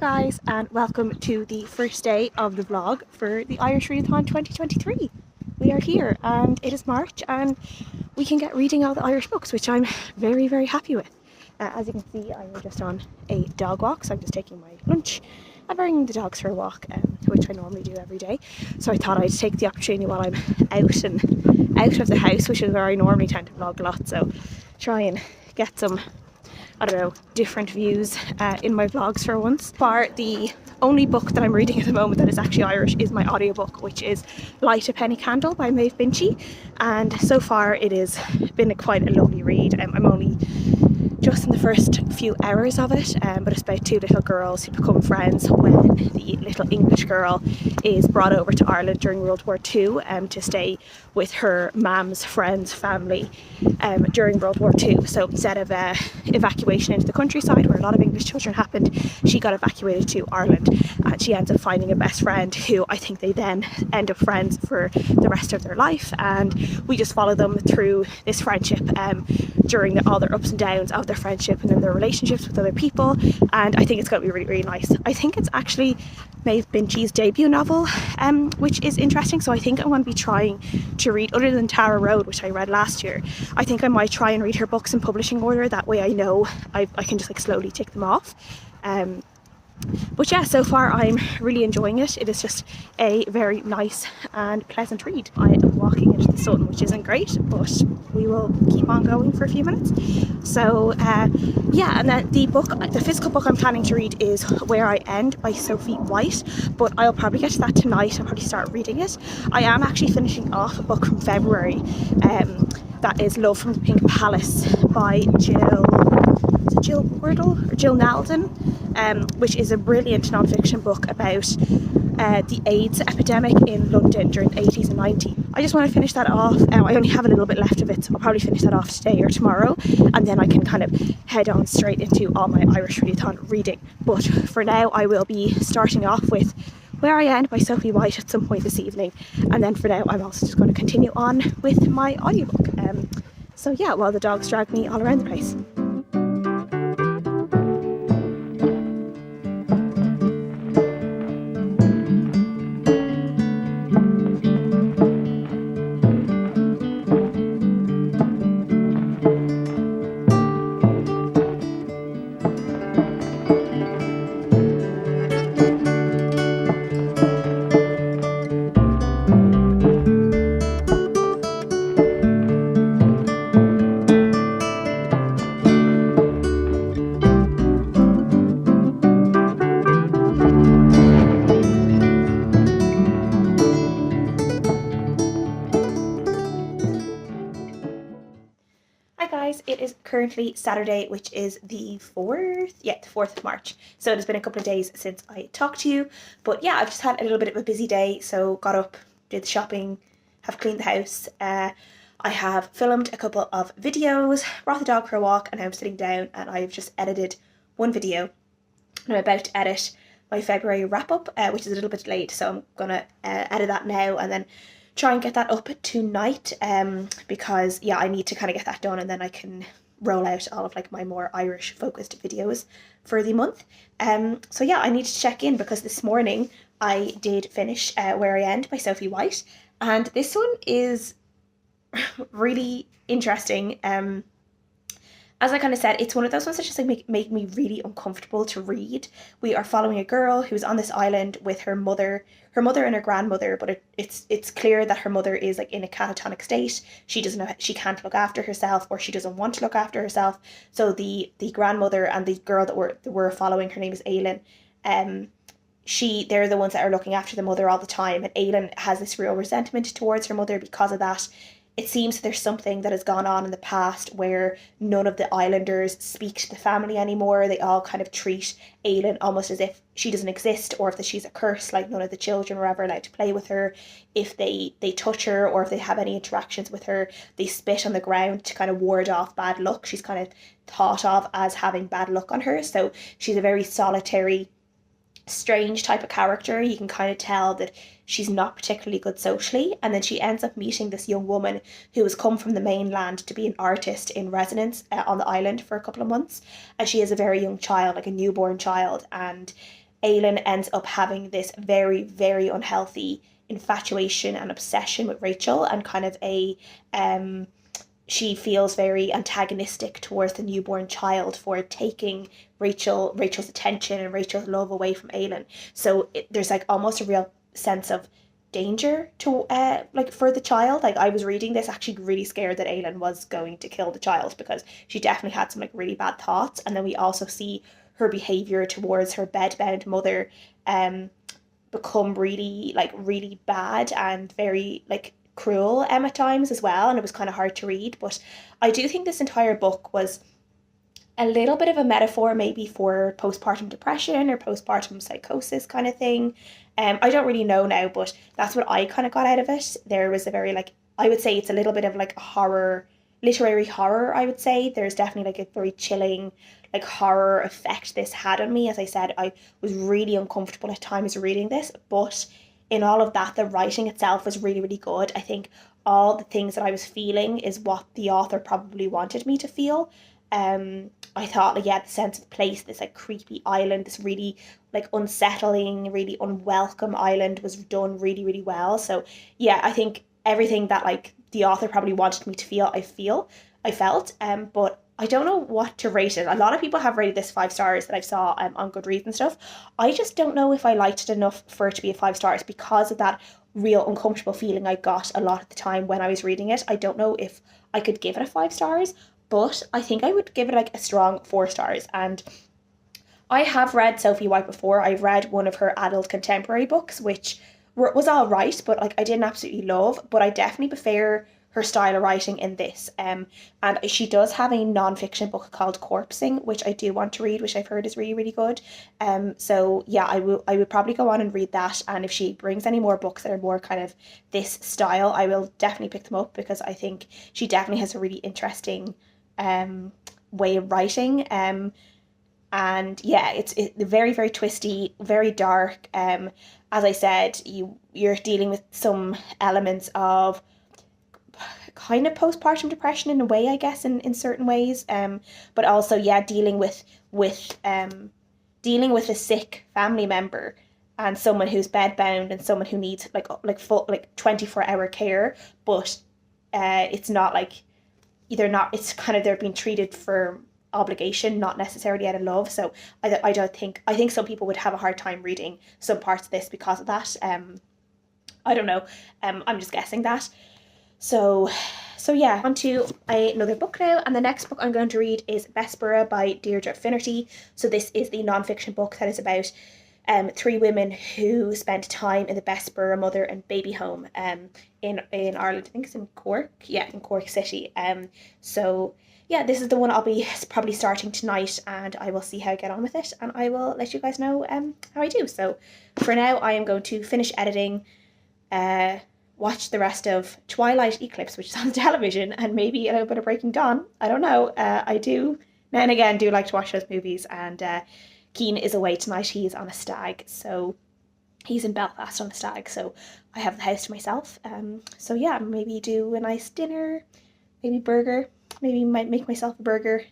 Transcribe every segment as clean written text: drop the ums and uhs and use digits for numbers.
guys, and welcome to the first day of the vlog for the Irish Readathon 2023. We are here and it is March and we can get reading all the Irish books, which I'm very, very happy with. As you can see, I'm just on a dog walk, so I'm just taking my lunch and bringing the dogs for a walk, which I normally do every day. So I thought I'd take the opportunity while I'm out of the house, which is where I normally tend to vlog a lot, so try and get some, I don't know, different views in my vlogs for once. The only book that I'm reading at the moment that is actually Irish is my audiobook, which is Light a Penny Candle by Maeve Binchy, and so far it has been quite a lovely read. I'm only just in the first few hours of it, but it's about two little girls who become friends when the little English girl is brought over to Ireland during World War II to stay with her mum's friend's family during World War II. So instead of evacuation into the countryside where a lot of English children happened, she got evacuated to Ireland, and she ends up finding a best friend who I think they then end up friends for the rest of their life, and we just follow them through this friendship during all their ups and downs of their friendship and then their relationships with other people. And I think it's going to be really, really nice. I think it's actually Maeve Binchy's debut novel, which is interesting. So I think I'm going to be trying to read, other than Tara Road, which I read last year, I think I might try and read her books in publishing order. That way I know I can just like slowly tick them off. But yeah, so far I'm really enjoying it. It is just a very nice and pleasant read. I am walking into the sun, which isn't great, but we will keep on going for a few minutes. So yeah, and then the physical book I'm planning to read is Where I End by Sophie White, but I'll probably get to that tonight. I'll probably start reading it. I am actually finishing off a book from February that is Love from the Pink Palace by Jill Wardle or Jill Naldon, which is a brilliant non-fiction book about the AIDS epidemic in London during the 80s and 90s. I just want to finish that off. I only have a little bit left of it, so I'll probably finish that off today or tomorrow, and then I can kind of head on straight into all my Irish Readathon reading. But for now I will be starting off with Where I End by Sophie White at some point this evening, and then for now I'm also just going to continue on with my audiobook. So yeah, while the dogs drag me all around the place. It is currently Saturday, which is the 4th, the 4th of March. So it has been a couple of days since I talked to you, but yeah, I've just had a little bit of a busy day. So got up, did the shopping, have cleaned the house. I have filmed a couple of videos, brought the dog for a walk, and now I'm sitting down and I've just edited one video. And I'm about to edit my February wrap up, which is a little bit late. So I'm gonna edit that now and then try and get that up tonight, because yeah, I need to kind of get that done, and then I can roll out all of like my more Irish focused videos for the month. So yeah, I need to check in because this morning I did finish Where I End by Sophie White, and this one is really interesting. As I kind of said, it's one of those ones that just like make me really uncomfortable to read. We are following a girl who's on this island with her mother and her grandmother, but it's clear that her mother is like in a catatonic state. She doesn't know, she can't look after herself, or she doesn't want to look after herself. So the grandmother and the girl that we're following, her name is Aileen, they're the ones that are looking after the mother all the time, and Aileen has this real resentment towards her mother because of that. It seems that there's something that has gone on in the past where none of the islanders speak to the family anymore. They all kind of treat Aileen almost as if she doesn't exist, or if she's a curse, like none of the children were ever allowed to play with her. If they touch her, or if they have any interactions with her, they spit on the ground to kind of ward off bad luck. She's kind of thought of as having bad luck on her. So she's a very solitary, strange type of character. You can kind of tell that she's not particularly good socially, and then she ends up meeting this young woman who has come from the mainland to be an artist in residence on the island for a couple of months, and she is a very young child, like a newborn child, and Ailyn ends up having this very, very unhealthy infatuation and obsession with Rachel, and kind of she feels very antagonistic towards the newborn child for taking Rachel's attention and Rachel's love away from Ailyn. So there's like almost a real sense of danger to like for the child. Like I was reading this actually really scared that Ailyn was going to kill the child, because she definitely had some like really bad thoughts. And then we also see her behavior towards her bedbound mother become really bad and very like cruel at times as well, and it was kind of hard to read. But I do think this entire book was a little bit of a metaphor maybe for postpartum depression or postpartum psychosis kind of thing. I don't really know now, but that's what I kind of got out of it. There was a very like, I would say it's a little bit of like a horror, literary horror, I would say. There's definitely like a very chilling like horror effect this had on me. As I said, I was really uncomfortable at times reading this, but in all of that, the writing itself was really, really good. I think all the things that I was feeling is what the author probably wanted me to feel. I thought like, yeah, the sense of place, this like creepy island, this really like unsettling, really unwelcome island was done really, really well. So yeah, I think everything that like the author probably wanted me to feel, I felt. But I don't know what to rate it. A lot of people have rated this 5 stars that I saw on Goodreads and stuff. I just don't know if I liked it enough for it to be a 5 stars, because of that real uncomfortable feeling I got a lot of the time when I was reading it. I don't know if I could give it a 5 stars, but I think I would give it like a strong 4 stars. And I have read Sophie White before. I've read one of her adult contemporary books, which was all right, but like I didn't absolutely love. But I definitely prefer her style of writing in this. And she does have a non-fiction book called Corpsing, which I do want to read, which I've heard is really, really good. So yeah, I would probably go on and read that. And if she brings any more books that are more kind of this style, I will definitely pick them up, because I think she definitely has a really interesting way of writing. And yeah, it's very, very twisty, very dark. As I said, you're dealing with some elements of kind of postpartum depression in a way, I guess, in certain ways. But also, yeah, dealing with a sick family member, and someone who's bedbound, and someone who needs like full like 24-hour care. But it's not like it's kind of they're being treated for obligation, not necessarily out of love. So I think some people would have a hard time reading some parts of this because of that. I don't know. I'm just guessing that. So yeah, on to another book now, and the next book I'm going to read is Bessborough by Deirdre Finnerty. So this is the non-fiction book that is about 3 women who spent time in the Bessborough Mother and Baby Home in Ireland. I think it's in Cork. Yeah, in Cork City. So yeah, this is the one I'll be probably starting tonight, and I will see how I get on with it, and I will let you guys know how I do. So for now, I am going to finish editing, watch the rest of Twilight Eclipse, which is on television, and maybe a little bit of Breaking Dawn. I don't know. I do now and again do like to watch those movies, and Keen is away tonight. He's on a stag, so he's in Belfast on a stag, so I have the house to myself. So yeah, maybe do a nice dinner, maybe burger, maybe might make myself a burger.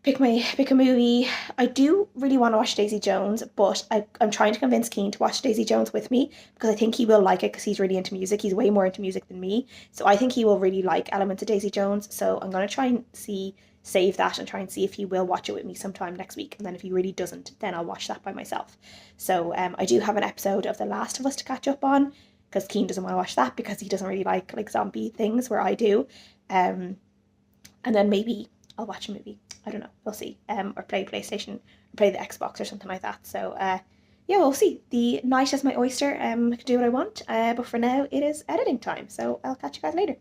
Pick a movie. I do really want to watch Daisy Jones, but I'm trying to convince Keen to watch Daisy Jones with me, because I think he will like it, because he's really into music. He's way more into music than me, so I think he will really like elements of Daisy Jones. So I'm going to try and save that and try and see if he will watch it with me sometime next week, and then if he really doesn't, then I'll watch that by myself. So I do have an episode of The Last of Us to catch up on, because Keen doesn't want to watch that because he doesn't really like zombie things, where I do. And then maybe I'll watch a movie. I don't know. We'll see. Or play PlayStation, or play the Xbox or something like that. So yeah, we'll see. The night is my oyster. I can do what I want. But for now, it is editing time. So I'll catch you guys later.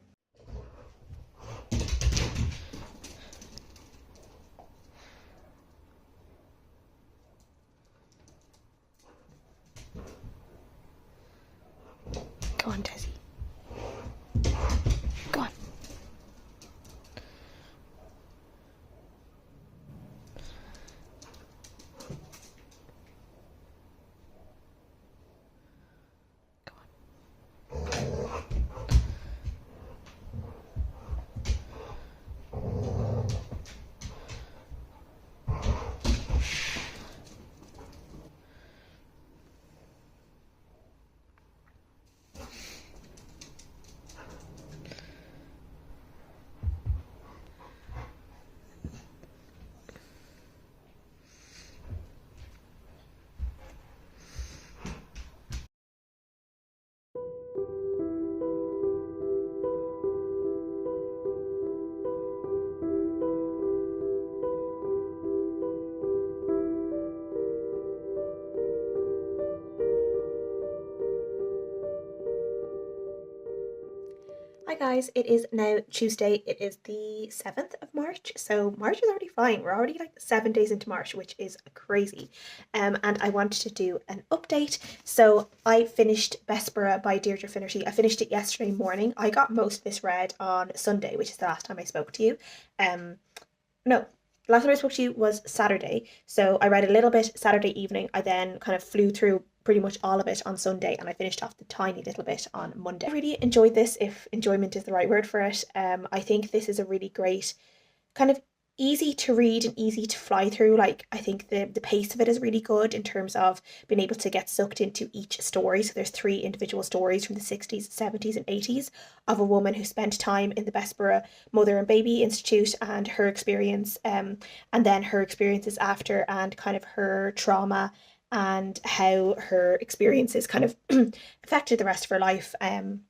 Go on, Tessie. Go on. Hi guys, it is now Tuesday. It is the 7th of March. So March is already flying. We're already like 7 days into March, which is crazy. And I wanted to do an update. So I finished Bessborough by Deirdre Finnerty. I finished it yesterday morning. I got most of this read on Sunday, which is the last time I spoke to you. No, the last time I spoke to you was Saturday. So I read a little bit Saturday evening. I then kind of flew through pretty much all of it on Sunday, and I finished off the tiny little bit on Monday. I really enjoyed this, if enjoyment is the right word for it. I think this is a really great kind of easy to read and easy to fly through. Like, I think the pace of it is really good in terms of being able to get sucked into each story. So there's 3 individual stories from the 60s, 70s and 80s of a woman who spent time in the Bessborough Mother and Baby Institute and her experience, and then her experiences after, and kind of her trauma and how her experiences kind of affected the rest of her life, and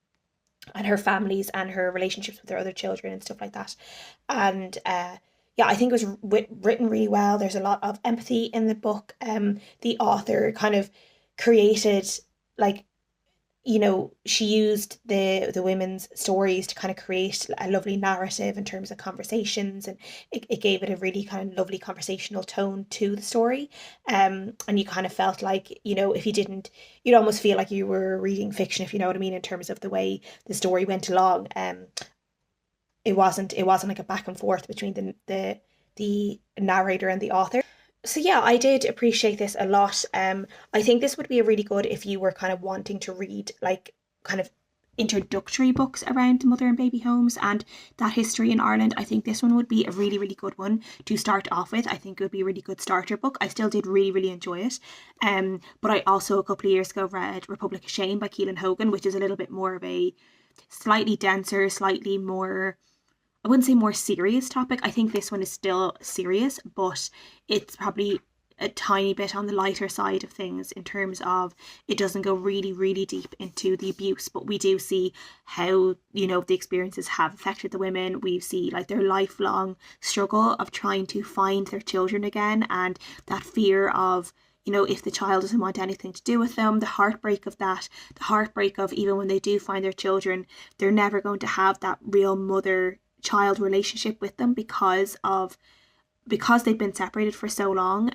her families and her relationships with her other children and stuff like that. And yeah, I think it was written really well. There's a lot of empathy in the book. The author kind of created, like, she used the women's stories to kind of create a lovely narrative in terms of conversations, and it gave it a really kind of lovely conversational tone to the story. And you kind of felt like, if you didn't, you'd almost feel like you were reading fiction, if you know what I mean, in terms of the way the story went along. It wasn't like a back and forth between the narrator and the author. So yeah, I did appreciate this a lot. I think this would be a really good if you were kind of wanting to read like kind of introductory books around mother and baby homes and that history in Ireland. I think this one would be a really, really good one to start off with. I think it would be a really good starter book. I still did really, really enjoy it. But I also a couple of years ago read Republic of Shame by Keelan Hogan, which is a little bit more of a slightly denser, slightly more, I wouldn't say more serious topic. I think this one is still serious, but it's probably a tiny bit on the lighter side of things in terms of it doesn't go really, really deep into the abuse, but we do see how, the experiences have affected the women. We see like their lifelong struggle of trying to find their children again, and that fear of, if the child doesn't want anything to do with them, the heartbreak of that, the heartbreak of even when they do find their children, they're never going to have that real mother child relationship with them because they've been separated for so long.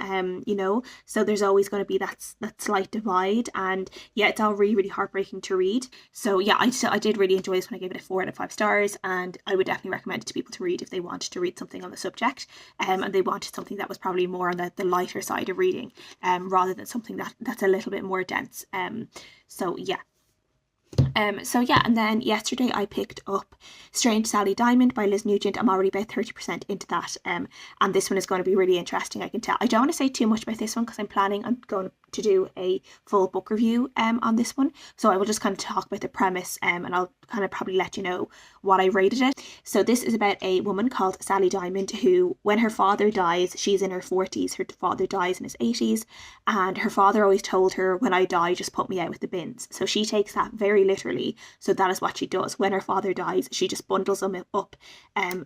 So there's always going to be that slight divide, and yeah, it's all really, really heartbreaking to read. So yeah, I did really enjoy this one. I gave it a 4 out of 5 stars, and I would definitely recommend it to people to read if they wanted to read something on the subject, and they wanted something that was probably more on the lighter side of reading, rather than something that's a little bit more dense. So yeah. And then yesterday I picked up Strange Sally Diamond by Liz Nugent. I'm already about 30% into that, and this one is going to be really interesting, I can tell. I don't want to say too much about this one because I'm planning on going to do a full book review on this one, so I will just kind of talk about the premise, and I'll kind of probably let you know what I rated it. So this is about a woman called Sally Diamond who, when her father dies, she's in her 40s, her father dies in his 80s, and her father always told her, when I die, just put me out with the bins. So she takes that very literally. So that is what she does. When her father dies, she just bundles them up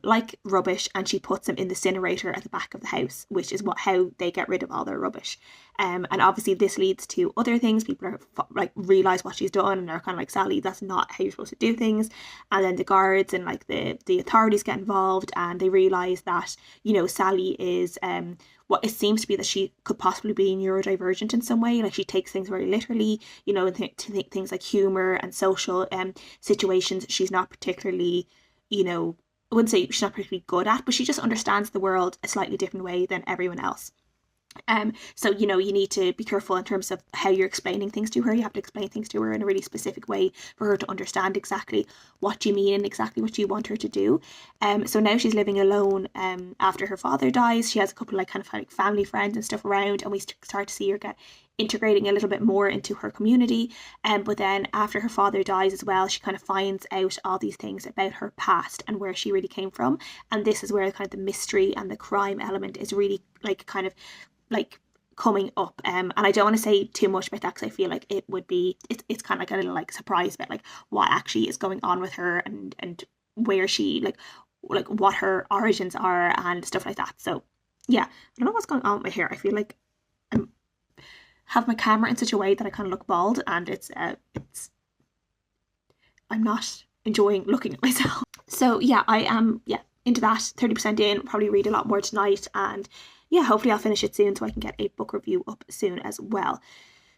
like rubbish, and she puts them in the incinerator at the back of the house, which is how they get rid of all their rubbish. And obviously this leads to other things. People are like realize what she's done, and they're kind of like, Sally, that's not how you're supposed to do things. And then the guards and like the authorities get involved, and they realize that, Sally is what it seems to be that she could possibly be neurodivergent in some way. Like, she takes things very literally, to think things like humor and social situations she's not particularly, I wouldn't say she's not particularly good at, but she just understands the world a slightly different way than everyone else. So you need to be careful in terms of how you're explaining things to her. You have to explain things to her in a really specific way for her to understand exactly what you mean and exactly what you want her to do. So now she's living alone after her father dies. She has a couple like kind of like family friends and stuff around, and we start to see her get integrating a little bit more into her community. But then after her father dies as well, she kind of finds out all these things about her past and where she really came from. And this is where kind of the mystery and the crime element is really like kind of like coming up, and I don't want to say too much about that because I feel like it would be it's kind of like a little like surprise about like what actually is going on with her, and where she like what her origins are and stuff like that. So yeah, I don't know what's going on with my hair. I feel like I have my camera in such a way that I kind of look bald, and it's I'm not enjoying looking at myself. So yeah, I am into that, 30% in, probably read a lot more tonight, and yeah, hopefully I'll finish it soon so I can get a book review up soon as well.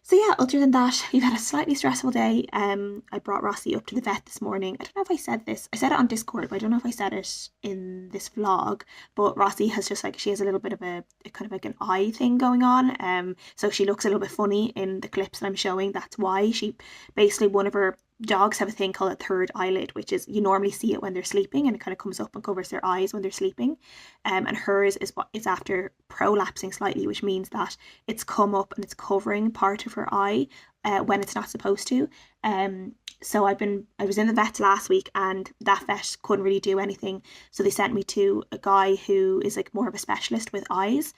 So yeah, other than that, we've had a slightly stressful day. I brought Roci up to the vet this morning. I don't know if I said this. I said it on Discord, but I don't know if I said it in this vlog. But Roci has just like, she has a little bit of a kind of like an eye thing going on. So she looks a little bit funny in the clips that I'm showing. That's why. She basically, one of her dogs have a thing called a third eyelid, which is, you normally see it when they're sleeping, and it kind of comes up and covers their eyes when they're sleeping. And hers is what is after prolapsing slightly, which means that it's come up and it's covering part of her eye when it's not supposed to. So I was in the vet last week, and that vet couldn't really do anything, so they sent me to a guy who is like more of a specialist with eyes.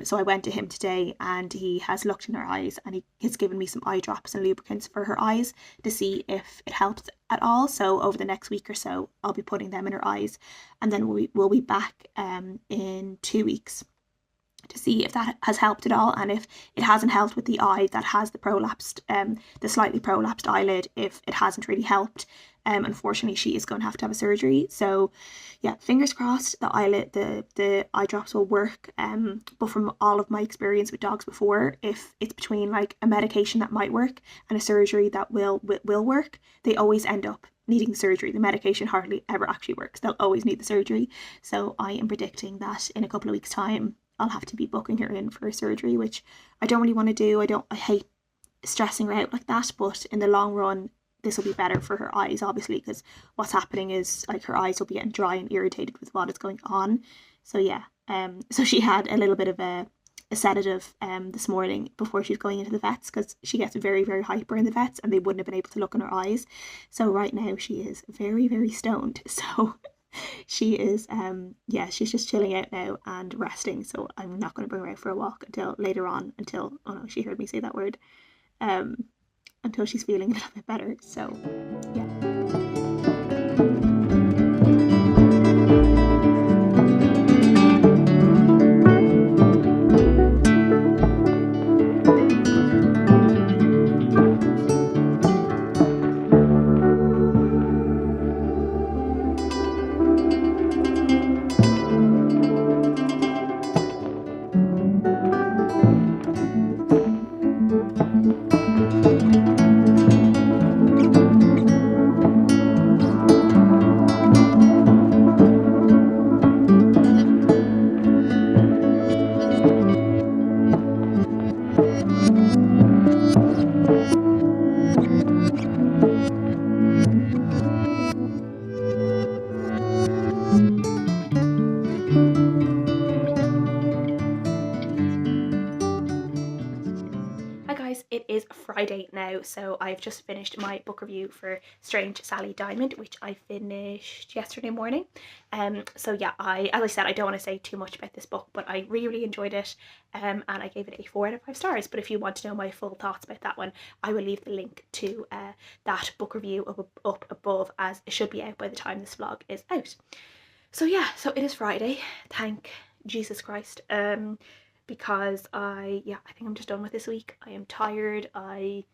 So I went to him today, and he has looked in her eyes, and he has given me some eye drops and lubricants for her eyes to see if it helps at all. So over the next week or so, I'll be putting them in her eyes, and then we'll be back in 2 weeks to see if that has helped at all. And if it hasn't helped with the eye that has the slightly prolapsed eyelid, if it hasn't really helped, unfortunately she is going to have a surgery. So yeah, fingers crossed the eye drops will work. But from all of my experience with dogs before, if it's between like a medication that might work and a surgery that will work, they always end up needing the surgery. The medication hardly ever actually works. They'll always need the surgery. So I am predicting that in a couple of weeks' time I'll have to be booking her in for a surgery, which I don't really want to do. I hate stressing her out like that, but in the long run this will be better for her eyes, obviously, because what's happening is like her eyes will be getting dry and irritated with what is going on. So yeah, so she had a little bit of a sedative this morning before she was going into the vets, because she gets very, very hyper in the vets and they wouldn't have been able to look in her eyes. So right now she is very, very stoned. So she is she's just chilling out now and resting. So I'm not going to bring her out for a walk until later on, until, oh no, she heard me say that word, until she's feeling a little bit better. So yeah. It is Friday now, so I've just finished my book review for Strange Sally Diamond, which I finished yesterday morning. So yeah, as I said, I don't want to say too much about this book, but I really, really enjoyed it, and I gave it a 4 out of 5 stars. But if you want to know my full thoughts about that one, I will leave the link to that book review up above, as it should be out by the time this vlog is out. So yeah, so it is Friday, thank Jesus Christ. Because I think I'm just done with this week. I am tired. I'm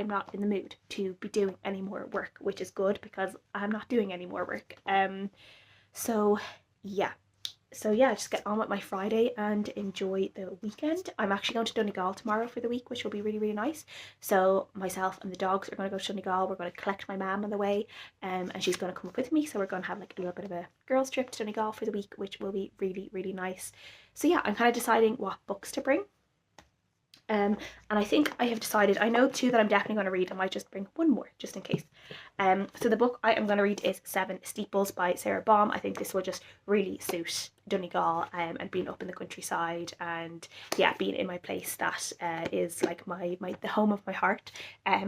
not in the mood to be doing any more work, which is good because I'm not doing any more work. So yeah, just get on with my Friday and enjoy the weekend. I'm actually going to Donegal tomorrow for the week, which will be really, really nice. So myself and the dogs are going to go to Donegal. We're going to collect my mum on the way, and she's going to come up with me. So we're going to have like a little bit of a girls trip to Donegal for the week, which will be really, really nice. So yeah, I'm kind of deciding what books to bring. And I think I have decided, I know 2 that I'm definitely going to read. I might just bring 1 more just in case. So the book I am going to read is 7 Steeples by Sarah Baum. I think this will just really suit Donegal, and being up in the countryside, and yeah, being in my place that is like the home of my heart.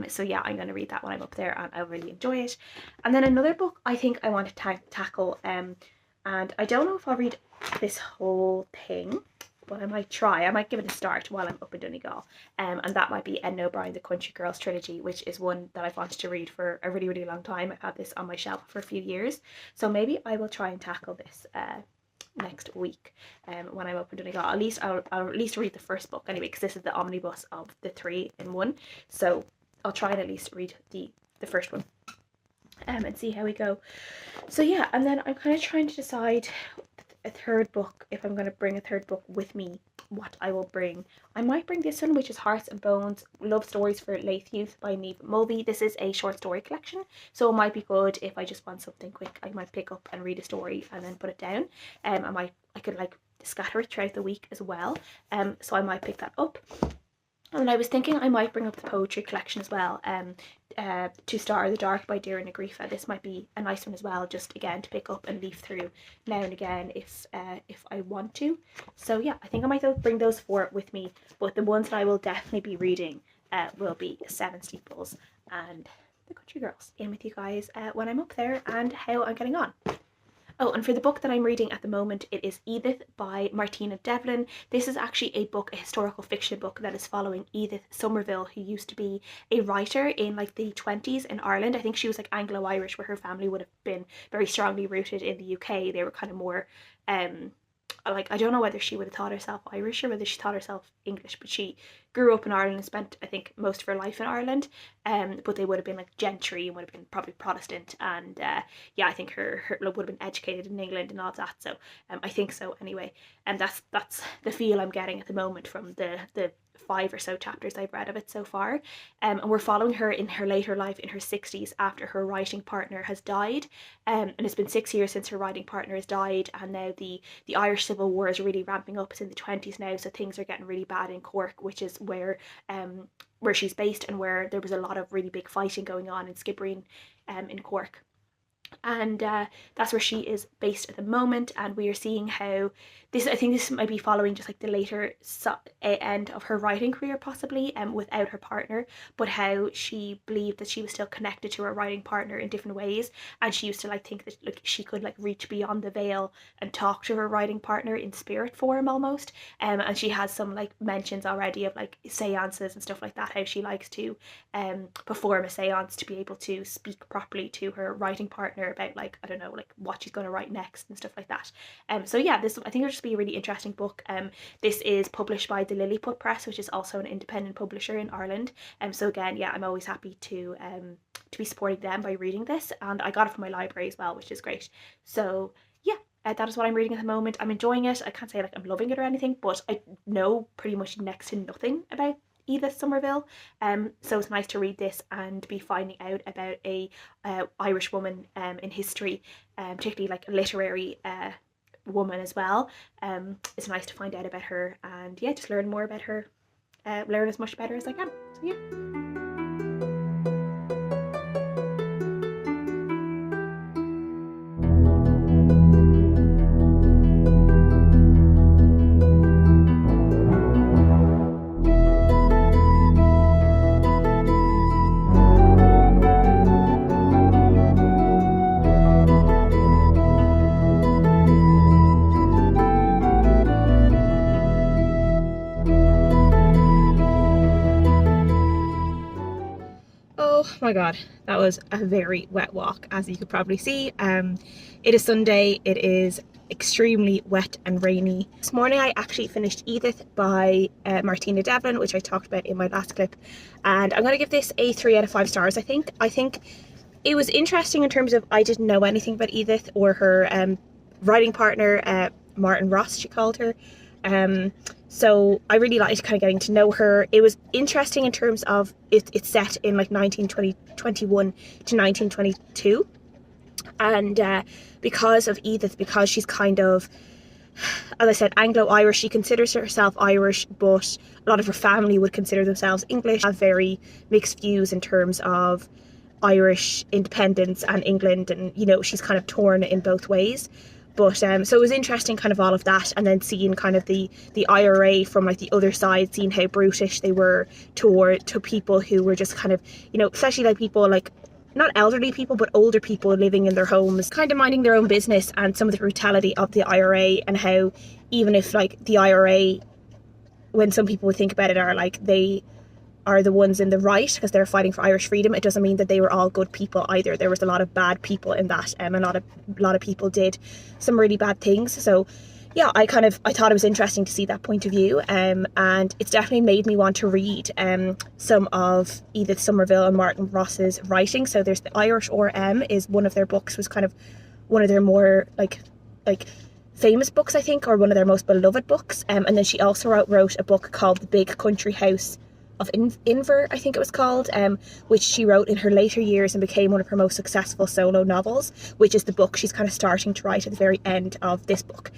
So yeah, I'm going to read that when I'm up there, and I'll really enjoy it. And then another book I think I want to tackle, and I don't know if I'll read this whole thing, but I might try. I might give it a start while I'm up in Donegal, and that might be Edna O'Brien, The Country Girls trilogy, which is one that I've wanted to read for a really, really long time. I've had this on my shelf for a few years, so maybe I will try and tackle this next week when I'm up in Donegal. I'll at least read the first book anyway, because this is the omnibus of the 3 in 1, so I'll try and at least read the first one. and see how we go. So yeah, and then I'm kind of trying to decide a third book, if I'm going to bring a third book with me, what I will bring. I might bring this one, which is Hearts and Bones, Love Stories for Late Youth by Neve Mulvey. This is a short story collection, so it might be good if I just want something quick. I might pick up and read a story and then put it down. I could like scatter it throughout the week as well. So I might pick that up. And I was thinking I might bring up the poetry collection as well, To Star the Dark by Deirdre Nagrifa. This might be a nice one as well, just again to pick up and leaf through now and again if I want to. So yeah, I think I might bring those four with me, but the ones that I will definitely be reading will be Seven Steeples and The Country Girls. In with you guys when I'm up there and how I'm getting on. Oh, and for the book that I'm reading at the moment, it is Edith by Martina Devlin. This is actually a historical fiction book that is following Edith Somerville, who used to be a writer in like the 20s in Ireland. I think she was like Anglo-Irish, where her family would have been very strongly rooted in the UK. They were kind of more like, I don't know whether she would have thought herself Irish or whether she thought herself English, but she grew up in Ireland and spent, I think, most of her life in Ireland. But they would have been like gentry and would have been probably Protestant, and yeah, I think her would have been educated in England and all of that. So I think so anyway. And that's the feel I'm getting at the moment from the 5 or so chapters I've read of it so far. And we're following her in her later life in her 60s after her writing partner has died. And it's been 6 years since her writing partner has died, and now the Irish Civil War is really ramping up. It's in the 20s now, so things are getting really bad in Cork, which is where she's based and where there was a lot of really big fighting going on in Skibbereen in Cork. And that's where she is based at the moment, and we are seeing how I think this might be following just like the later end of her writing career possibly, without her partner, but how she believed that she was still connected to her writing partner in different ways, and she used to like think that like she could like reach beyond the veil and talk to her writing partner in spirit form almost. And she has some like mentions already of like seances and stuff like that, how she likes to perform a seance to be able to speak properly to her writing partner about like, I don't know, like what she's going to write next and stuff like that. So yeah, this, I think it'll just be a really interesting book. This is published by the Lilliput Press, which is also an independent publisher in Ireland. So again, yeah, I'm always happy to be supporting them by reading this, and I got it from my library as well, which is great. So yeah, that is what I'm reading at the moment. I'm enjoying it. I can't say like I'm loving it or anything, but I know pretty much next to nothing about Edith Somerville, so it's nice to read this and be finding out about a Irish woman in history, particularly like a literary woman as well. It's nice to find out about her and yeah, just learn more about her, learn as much about her as I can. So yeah. Oh my god, that was a very wet walk, as you could probably see. It is Sunday, it is extremely wet and rainy. This morning I actually finished Edith by Martina Devlin, which I talked about in my last clip, and I'm going to give this a 3 out of 5 stars. I think it was interesting in terms of I didn't know anything about Edith or her writing partner, Martin Ross she called her. So I really liked kind of getting to know her. It was interesting in terms of it's set in like 1921 to 1922, and because of Edith, because she's kind of, as I said, Anglo-Irish, she considers herself Irish, but a lot of her family would consider themselves English. Have very mixed views in terms of Irish independence and England, and you know, she's kind of torn in both ways. But so it was interesting kind of all of that, and then seeing kind of the IRA from like the other side, seeing how brutish they were to people who were just kind of, you know, especially like people like not elderly people but older people living in their homes, kind of minding their own business, and some of the brutality of the IRA, and how even if like the IRA, when some people would think about it, are like they are the ones in the right because they're fighting for Irish freedom, it doesn't mean that they were all good people either. There was a lot of bad people in that, and a lot of people did some really bad things. So yeah, I thought it was interesting to see that point of view, and it's definitely made me want to read some of Edith Somerville and Martin Ross's writing. So there's the Irish RM is one of their books, was kind of one of their more like famous books, I think, or one of their most beloved books. And then she also wrote a book called The Big Country House of Inver, I think it was called, which she wrote in her later years and became one of her most successful solo novels, which is the book she's kind of starting to write at the very end of this book.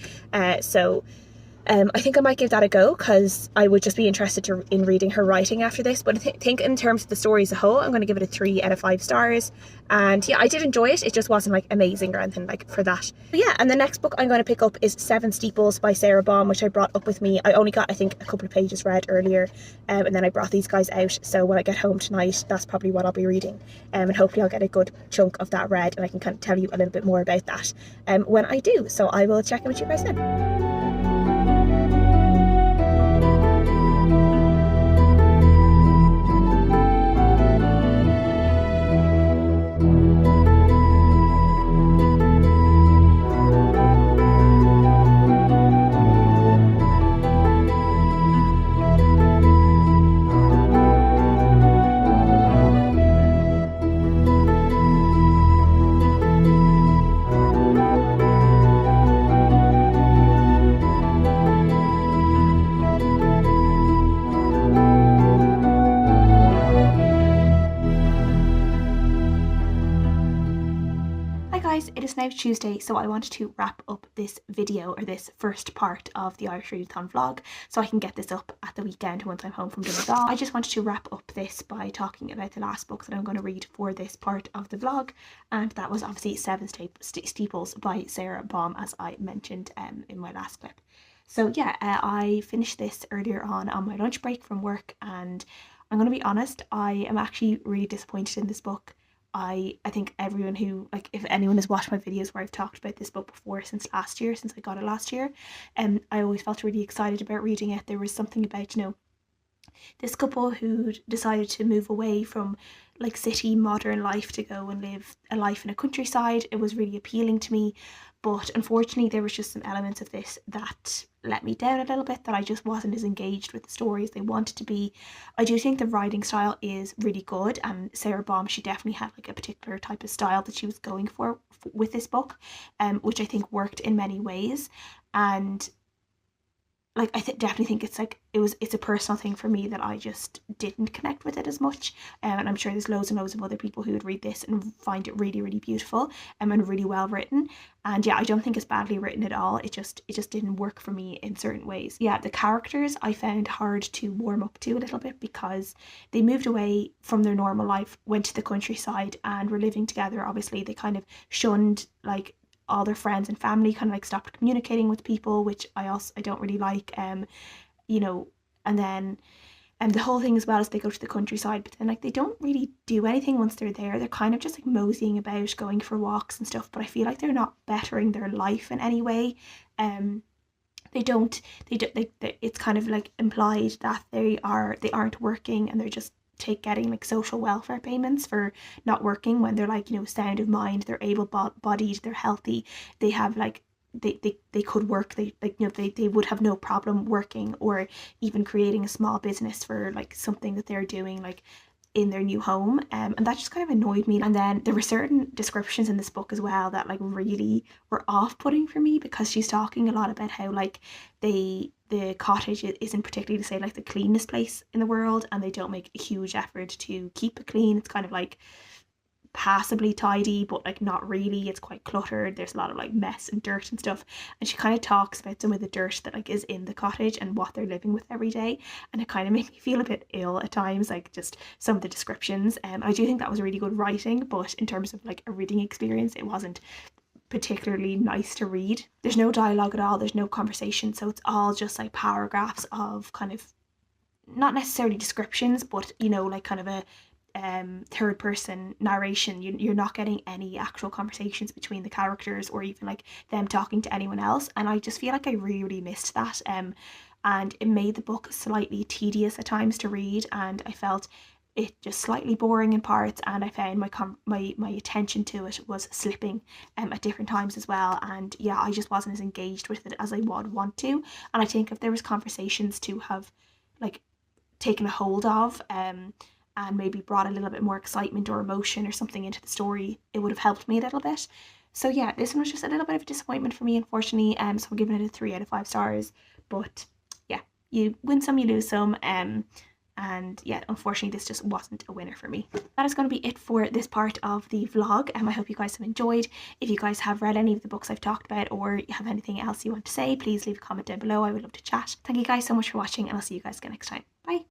I think I might give that a go, because I would just be interested in reading her writing after this. But I think in terms of the story as a whole, I'm going to give it a 3 out of 5 stars. And yeah, I did enjoy it. It just wasn't like amazing or anything like for that. But yeah, and the next book I'm going to pick up is Seven Steeples by Sarah Baum, which I brought up with me. I only got, I think, a couple of pages read earlier, and then I brought these guys out. So when I get home tonight, that's probably what I'll be reading. And hopefully I'll get a good chunk of that read, and I can kind of tell you a little bit more about that when I do. So I will check in with you guys then. It is now Tuesday, so I wanted to wrap up this video, or this first part of the Irish Readathon vlog, so I can get this up at the weekend once I'm home from Donegal. I just wanted to wrap up this by talking about the last book that I'm going to read for this part of the vlog, and that was obviously Seven Steeples by Sarah Baum, as I mentioned in my last clip. So yeah, I finished this earlier on my lunch break from work, and I'm going to be honest, I am actually really disappointed in this book. I think everyone who, like, if anyone has watched my videos where I've talked about this book before since last year, since I got it last year, I always felt really excited about reading it. There was something about, you know, this couple who decided to move away from like city modern life to go and live a life in a countryside. It was really appealing to me, but unfortunately there was just some elements of this that let me down a little bit, that I just wasn't as engaged with the story as they wanted to be. I do think the writing style is really good, and Sarah Baum, she definitely had like a particular type of style that she was going for with this book, which I think worked in many ways. And like I definitely think it's a personal thing for me that I just didn't connect with it as much, and I'm sure there's loads and loads of other people who would read this and find it really, really beautiful, and really well written. And yeah, I don't think it's badly written at all. It just didn't work for me in certain ways. Yeah, the characters I found hard to warm up to a little bit, because they moved away from their normal life, went to the countryside, and were living together. Obviously they kind of shunned like all their friends and family, kind of like stopped communicating with people, which I don't really like, you know. And then the whole thing as well is they go to the countryside, but then like they don't really do anything once they're there. They're kind of just like moseying about, going for walks and stuff, but I feel like they're not bettering their life in any way. It's kind of like implied that they aren't working, and they're just getting like social welfare payments for not working, when they're like, you know, sound of mind, they're able-bodied, they're healthy, they have like they could work, they like, you know, they would have no problem working, or even creating a small business for like something that they're doing like in their new home, and that just kind of annoyed me. And then there were certain descriptions in this book as well that like really were off-putting for me, because she's talking a lot about how like the cottage isn't particularly, to say, like the cleanest place in the world, and they don't make a huge effort to keep it clean. It's kind of like passably tidy, but like not really. It's quite cluttered. There's a lot of like mess and dirt and stuff, and she kind of talks about some of the dirt that like is in the cottage and what they're living with every day, and it kind of made me feel a bit ill at times, like just some of the descriptions. I do think that was really good writing, but in terms of like a reading experience, it wasn't particularly nice to read. There's no dialogue at all, there's no conversation, so it's all just like paragraphs of kind of not necessarily descriptions, but you know, like kind of a third person narration. You're not getting any actual conversations between the characters, or even like them talking to anyone else, and I just feel like I really missed that, and it made the book slightly tedious at times to read, and I felt it just slightly boring in parts, and I found my attention to it was slipping at different times as well. And yeah, I just wasn't as engaged with it as I would want to. And I think if there was conversations to have like taken a hold of, and maybe brought a little bit more excitement or emotion or something into the story, it would have helped me a little bit. So yeah, this one was just a little bit of a disappointment for me, unfortunately. So I'm giving it a 3 out of 5 stars. But yeah, you win some, you lose some. And yeah, unfortunately this just wasn't a winner for me. That is going to be it for this part of the vlog. I hope you guys have enjoyed. If you guys have read any of the books I've talked about, or you have anything else you want to say, please leave a comment down below. I would love to chat. Thank you guys so much for watching, and I'll see you guys again next time. Bye.